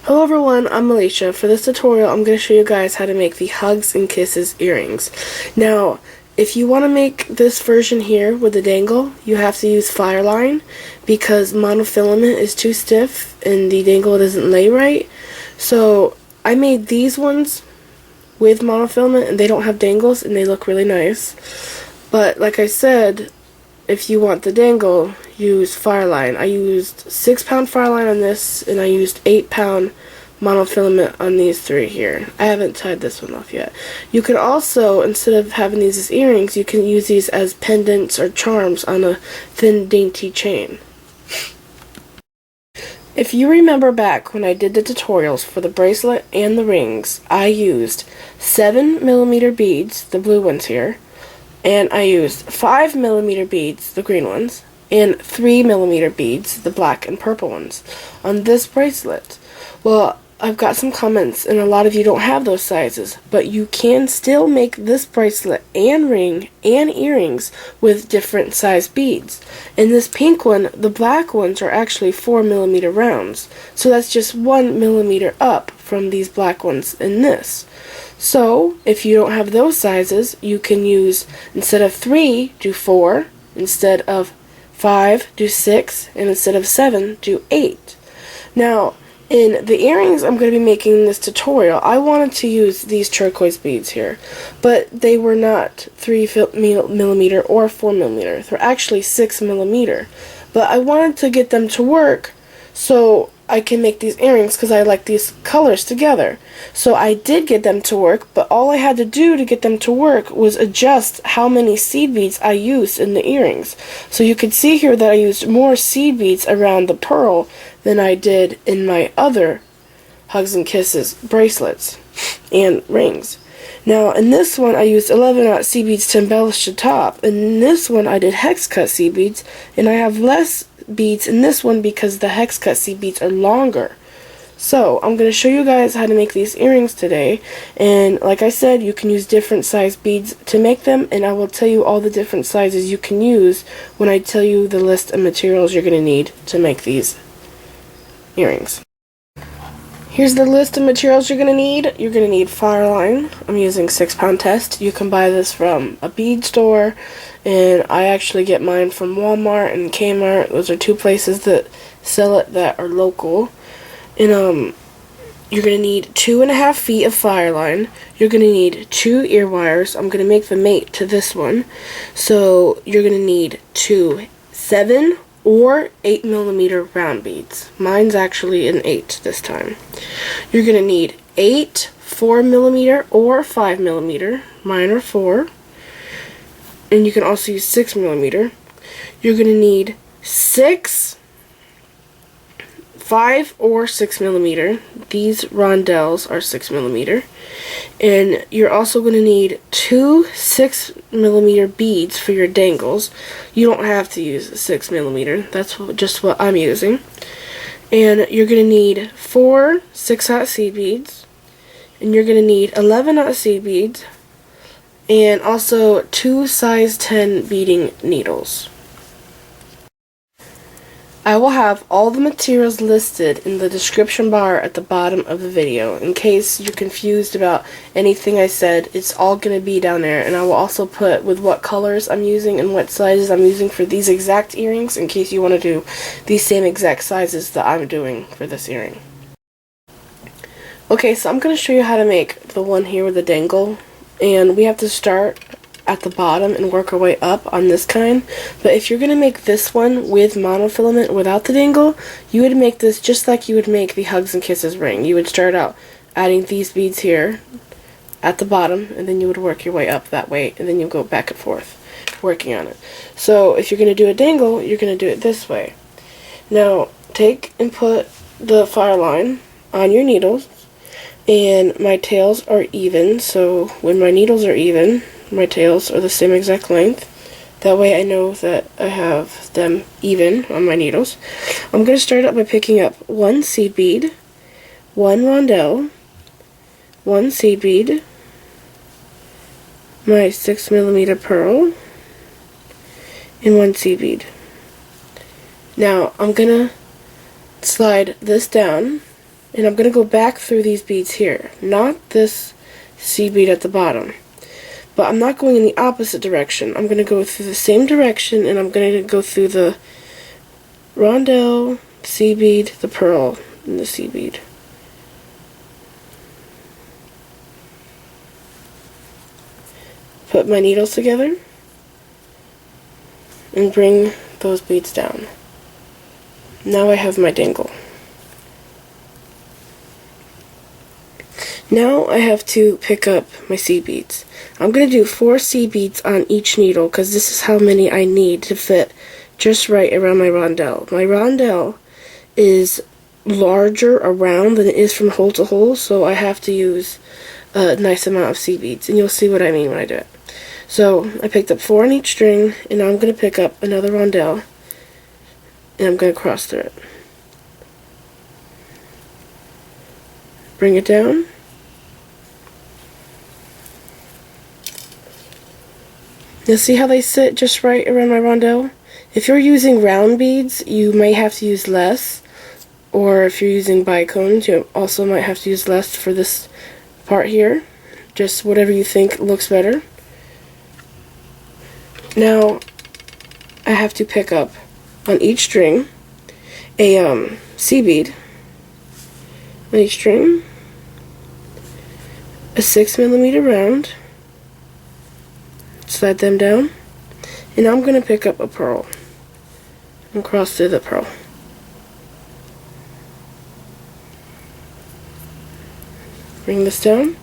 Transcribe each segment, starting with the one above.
Hello everyone, I'm Alicia. For this tutorial, I'm going to show you guys how to make the Hugs and Kisses earrings. Now, if you want to make this version here with the dangle, you have to use Fireline because monofilament is too stiff and the dangle doesn't lay right. So, I made these ones with monofilament and they don't have dangles and they look really nice. But, like I said, if you want the dangle, use Fireline. I used 6-pound Fireline on this, and I used 8-pound monofilament on these three here. I haven't tied this one off yet. You can also, instead of having these as earrings, you can use these as pendants or charms on a thin, dainty chain. If you remember back when I did the tutorials for the bracelet and the rings, I used 7mm beads, the blue ones here, and I used 5mm beads, the green ones, and 3mm beads, the black and purple ones, on this bracelet. Well, I've got some comments, and a lot of you don't have those sizes, but you can still make this bracelet and ring and earrings with different size beads. In this pink one, the black ones are actually 4mm rounds, so that's just 1mm up from these black ones in this. So, if you don't have those sizes, you can use, instead of 3, do 4, instead of 5, do 6, and instead of 7, do 8. Now, in the earrings I'm going to be making in this tutorial, I wanted to use these turquoise beads here, but they were not 3mm or 4mm. They're actually 6mm. But I wanted to get them to work so I can make these earrings because I like these colors together. So I did get them to work, but all I had to do to get them to work was adjust how many seed beads I used in the earrings. So you could see here that I used more seed beads around the pearl than I did in my other Hugs and Kisses bracelets and rings. Now, in this one, I used 11-aught seed beads to embellish the top. In this one, I did hex cut seed beads, and I have less beads in this one because the hex cut seed beads are longer. So, I'm going to show you guys how to make these earrings today, and like I said, you can use different size beads to make them, and I will tell you all the different sizes you can use when I tell you the list of materials you're going to need to make these earrings. Here's the list of materials you're going to need. You're going to need Fireline. I'm using 6-pound test. You can buy this from a bead store, and I actually get mine from Walmart and Kmart. Those are two places that sell it that are local. And you're going to need 2.5 feet of Fireline. You're going to need 2 ear wires. I'm going to make the mate to this one. So you're going to need 2 7 or 8mm round beads. Mine's actually an 8 this time. You're going to need 8 4mm or 5mm. Mine are 4. And you can also use 6mm. You're going to need 6 5 or 6mm. These rondelles are 6mm. And you're also going to need 2 6mm beads for your dangles. You don't have to use 6mm. That's just what I'm using. And you're going to need 4 6-aught seed beads. And you're going to need 11-aught seed beads. And also 2 size 10 beading needles. I will have all the materials listed in the description bar at the bottom of the video. In case you're confused about anything I said, it's all going to be down there. And I will also put with what colors I'm using and what sizes I'm using for these exact earrings in case you want to do these same exact sizes that I'm doing for this earring. Okay, so I'm going to show you how to make the one here with the dangle. And we have to start at the bottom and work our way up on this kind. But if you're going to make this one with monofilament without the dangle, you would make this just like you would make the Hugs and Kisses ring. You would start out adding these beads here at the bottom, and then you would work your way up that way, and then you go back and forth working on it. So if you're going to do a dangle, you're going to do it this way. Now take and put the Fireline on your needles, and my tails are even, so when my needles are even, my tails are the same exact length. That way I know that I have them even on my needles. I'm going to start out by picking up 1 seed bead, 1 rondelle, 1 seed bead, my 6mm pearl, and 1 seed bead. Now I'm going to slide this down And I'm going to go back through these beads here, not this C bead at the bottom. But I'm not going in the opposite direction. I'm going to go through the same direction, and I'm going to go through the rondelle, C bead, the pearl, and the C bead. Put my needles together and bring those beads down. Now I have my dangle. Now I have to pick up my C beads. I'm going to do 4 C beads on each needle because this is how many I need to fit just right around my rondelle. My rondelle is larger around than it is from hole to hole, so I have to use a nice amount of C beads, and you'll see what I mean when I do it. So I picked up 4 on each string, and now I'm going to pick up another rondelle, and I'm going to cross through it. Bring it down. You'll see how they sit just right around my rondelle? If you're using round beads, you may have to use less, or if you're using bicones, you also might have to use less for this part here. Just whatever you think looks better. Now, I have to pick up on each string a C bead, on each string, a 6mm round, slide them down, and I'm going to pick up a pearl and cross through the pearl. Bring this down.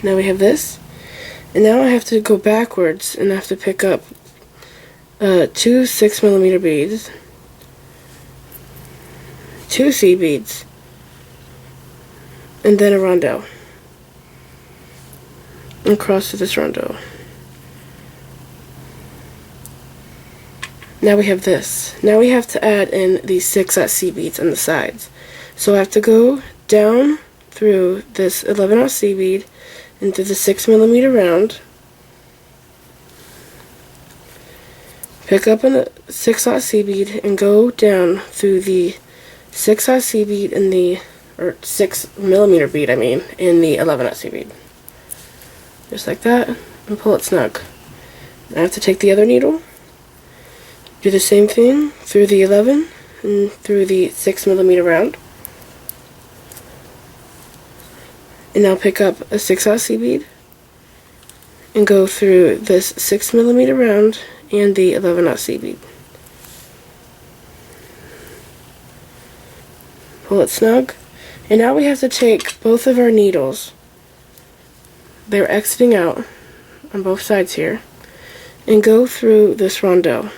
Now we have this, and now I have to go backwards and I have to pick up 2 6mm beads, 2 C beads, and then a rondelle, and cross through this rondelle. Now we have this. Now we have to add in these 6 C beads on the sides. So I have to go down through this 11 C bead into the 6mm round, pick up a 6 C bead, and go down through the 6 C bead and the 6mm bead, in the 11 C bead. Just like that, and pull it snug. I have to take the other needle, do the same thing through the 11 and through the 6mm round. And now pick up a 6 C bead and go through this 6mm round and the 11 C bead. Pull it snug. And now we have to take both of our needles, they're exiting out on both sides here, and go through this rondelle.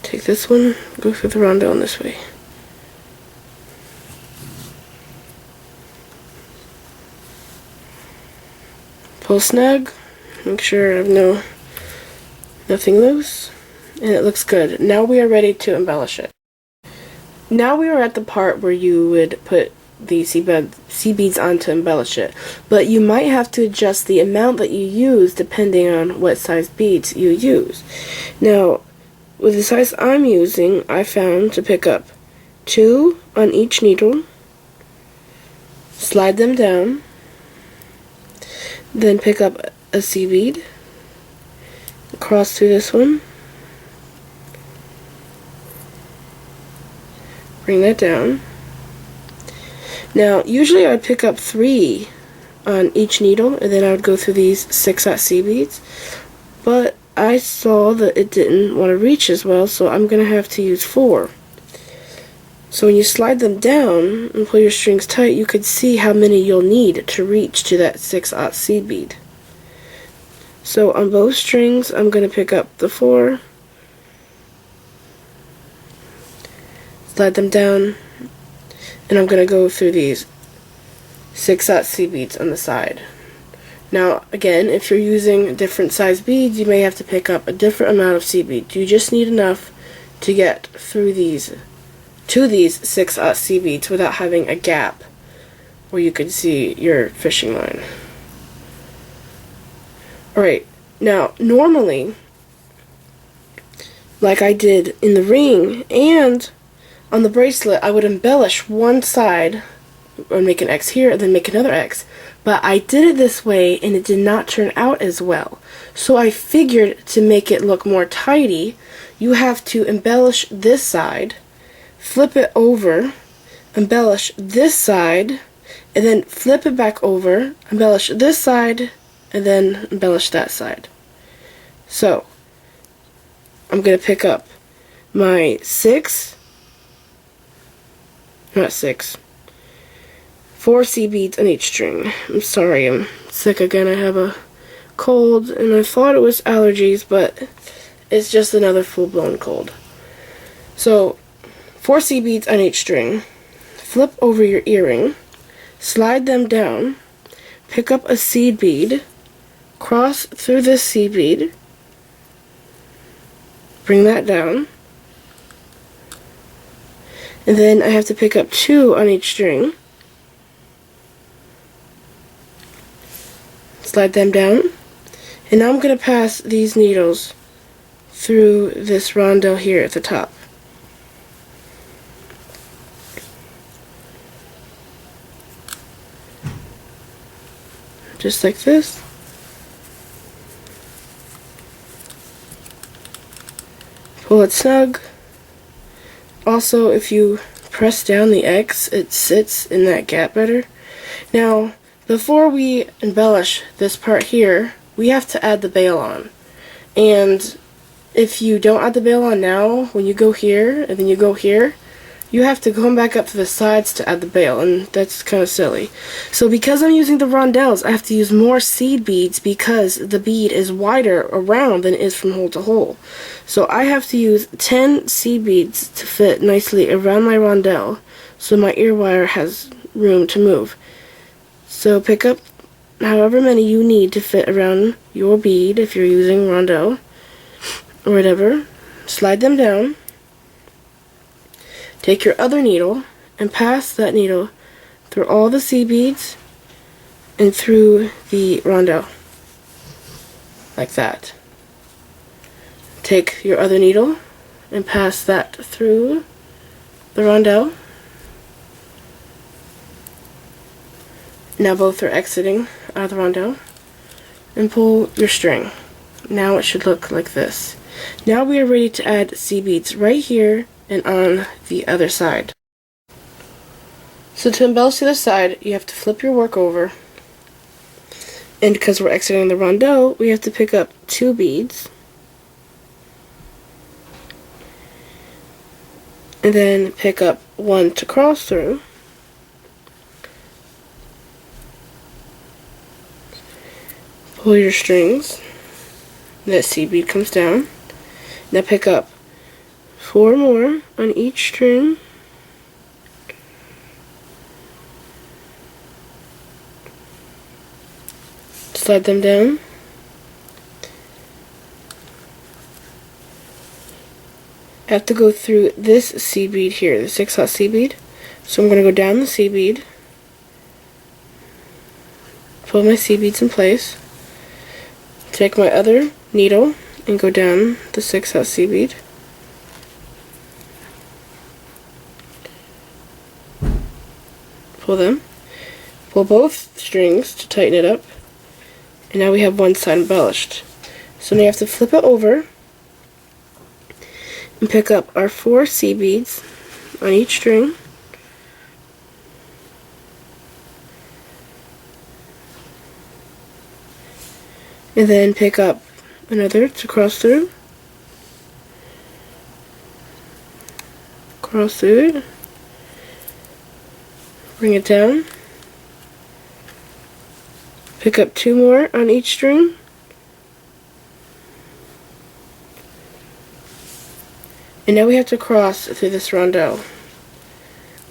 Take this one, go through the rondelle in this way. Pull snug, make sure I have nothing loose, and it looks good. Now we are ready to embellish it. Now we are at the part where you would put the C beads on to embellish it, but you might have to adjust the amount that you use depending on what size beads you use. Now, with the size I'm using, I found to pick up 2 on each needle, slide them down, then pick up a C bead, cross through this one, bring that down. Now, usually I would pick up 3 on each needle, and then I would go through these 6 C beads, but I saw that it didn't want to reach as well, so I'm going to have to use 4. So when you slide them down and pull your strings tight, you could see how many you'll need to reach to that 6 C bead. So on both strings, I'm going to pick up the 4, slide them down, and I'm going to go through these 6 C beads on the side. Now, again, if you're using different size beads, you may have to pick up a different amount of C beads. You just need enough to get through to these 6 C beads without having a gap where you could see your fishing line. Alright, Now, normally, like I did in the ring and on the bracelet, I would embellish one side or make an X here and then make another X. But I did it this way and it did not turn out as well. So I figured to make it look more tidy, you have to embellish this side, flip it over, embellish this side, and then flip it back over, embellish this side, and then embellish that side. So, I'm going to pick up my 4 C beads on each string. I'm sorry, I'm sick again. I have a cold, and I thought it was allergies, but it's just another full-blown cold. So, 4 C beads on each string. Flip over your earring, slide them down, pick up a seed bead, cross through this seed bead, bring that down, and then I have to pick up 2 on each string, slide them down, and now I'm going to pass these needles through this rondelle here at the top. Just like this. Pull it snug. Also, if you press down the X, it sits in that gap better. Now, before we embellish this part here, we have to add the bail on. And if you don't add the bail on now, when you go here, and then you go here, you have to come back up to the sides to add the bail, and that's kind of silly. So because I'm using the rondelles, I have to use more seed beads because the bead is wider around than it is from hole to hole. So I have to use 10 seed beads to fit nicely around my rondelle so my ear wire has room to move. So pick up however many you need to fit around your bead if you're using rondelle or whatever. Slide them down. Take your other needle and pass that needle through all the seed beads and through the rondelle, like that. Take your other needle and pass that through the rondelle. Now both are exiting out of the rondelle, and pull your string. Now it should look like this. Now we are ready to add seed beads right here and on the other side. So to embellish the other side, you have to flip your work over, and because we're exiting the rondelle, we have to pick up 2 beads, and then pick up 1 to cross through, pull your strings, that seed bead comes down. Now pick up 4 more on each string, slide them down, I have to go through this seed bead here, the 6/0 seed bead, so I'm going to go down the seed bead, pull my seed beads in place, take my other needle and go down the 6/0 seed bead, pull them, pull both strings to tighten it up, and now we have one side embellished. So now you have to flip it over and pick up our 4 seed beads on each string, and then pick up another to cross through, cross through it, bring it down, pick up 2 more on each string, and now we have to cross through this rondelle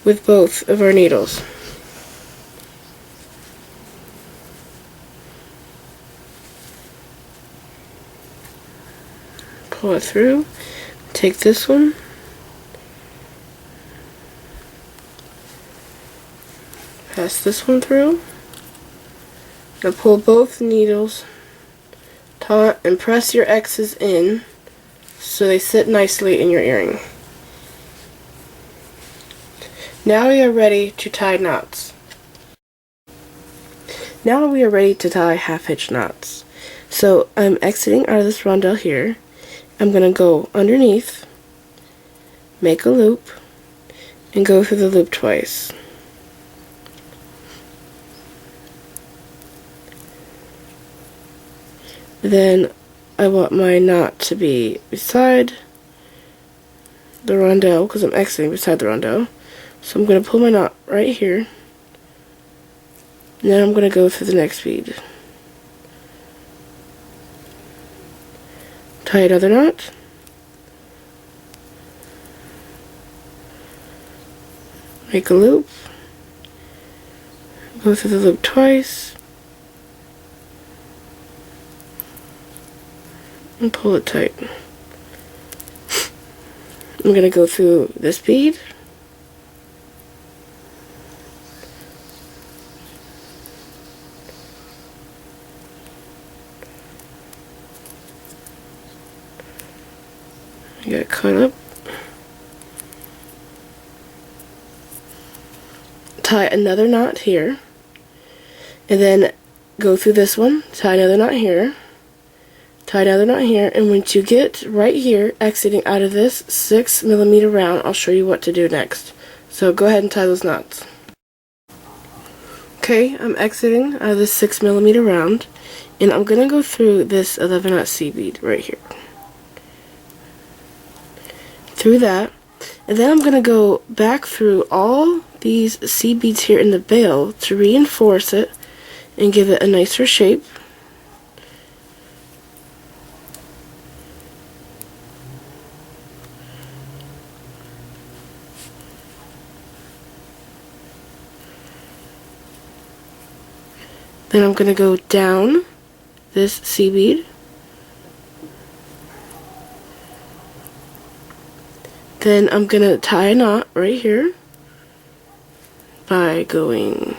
with both of our needles. Pull it through, take this one, pass this one through, now pull both needles taut, and press your X's in so they sit nicely in your earring. Now we are ready to tie knots. Now we are ready to tie half-hitch knots. So I'm exiting out of this rondelle here. I'm going to go underneath, make a loop, and go through the loop twice. Then I want my knot to be beside the rondelle because I'm exiting beside the rondelle. So I'm going to pull my knot right here. And then I'm going to go through the next bead. Tie another knot. Make a loop. Go through the loop twice. And pull it tight. I'm going to go through this bead. I got it caught up. Tie another knot here. And then go through this one. Tie another knot here. Tie another knot here, and once you get right here, exiting out of this 6mm round, I'll show you what to do next. So go ahead and tie those knots. Okay, I'm exiting out of this 6mm round, and I'm going to go through this 11-knot C bead right here. Through that, and then I'm going to go back through all these C beads here in the bail to reinforce it and give it a nicer shape. Then I'm going to go down this C bead. Then I'm going to tie a knot right here by going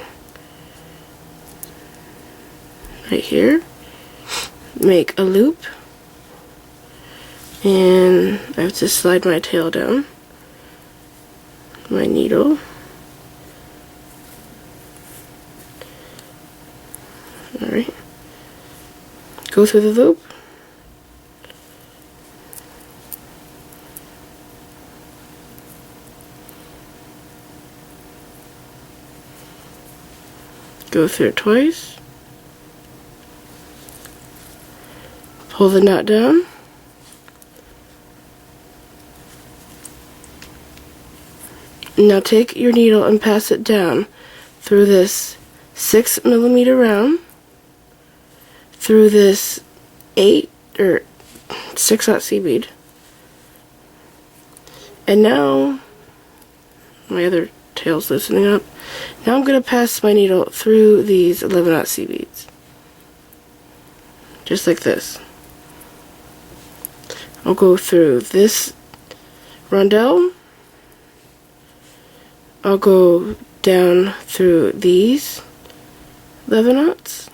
right here, make a loop, and I have to slide my tail down, my needle. Alright, go through the loop, go through it twice, pull the knot down, now take your needle and pass it down through this 6mm round, through this 6-aught C bead, and now my other tail's loosening up. Now I'm going to pass my needle through these 11-aught C beads, just like this. I'll go through this rondelle, I'll go down through these 11-aughts,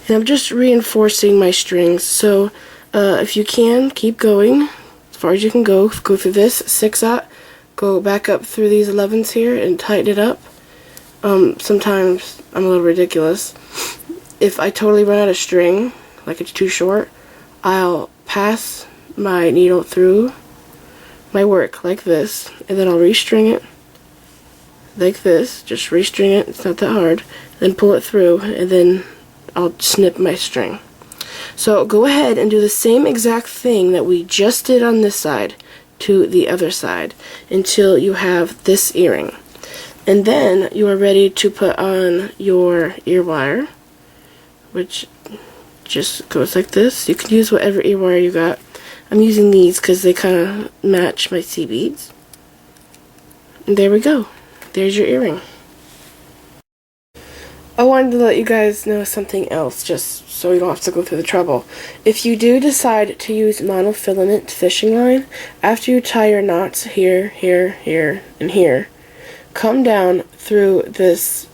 and I'm just reinforcing my strings. So if you can, keep going as far as you can go. Go through this 6-aught, go back up through these 11s here and tighten it up. Sometimes I'm a little ridiculous. If I totally run out of string, like it's too short, I'll pass my needle through my work like this, and then I'll restring it like this. Just restring it, it's not that hard. Then pull it through, and then I'll snip my string. So go ahead and do the same exact thing that we just did on this side to the other side until you have this earring. And then you are ready to put on your ear wire, which just goes like this. You can use whatever ear wire you got. I'm using these because they kind of match my C beads. And there we go. There's your earring. I wanted to let you guys know something else, just so you don't have to go through the trouble. If you do decide to use monofilament fishing line, after you tie your knots here, here, here, and here, come down through this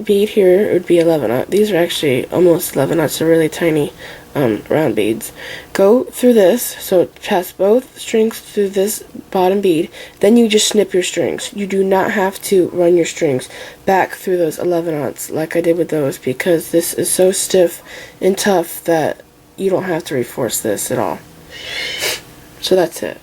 bead here would be 11-aught. These are actually almost 11-aughts, they're really tiny round beads. Go through this, so pass both strings through this bottom bead, then you just snip your strings. You do not have to run your strings back through those 11-aughts like I did with those, because this is so stiff and tough that you don't have to reinforce this at all. So that's it.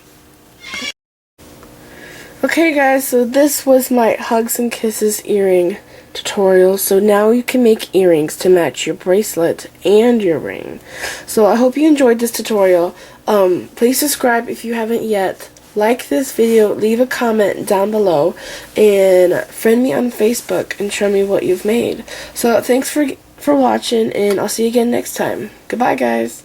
Okay guys, so this was my Hugs and Kisses earring tutorial. So now you can make earrings to match your bracelet and your ring. So I hope you enjoyed this tutorial. Please subscribe if you haven't yet. Like this video, leave a comment down below, and friend me on Facebook and show me what you've made. So thanks for watching, and I'll see you again next time. Goodbye guys.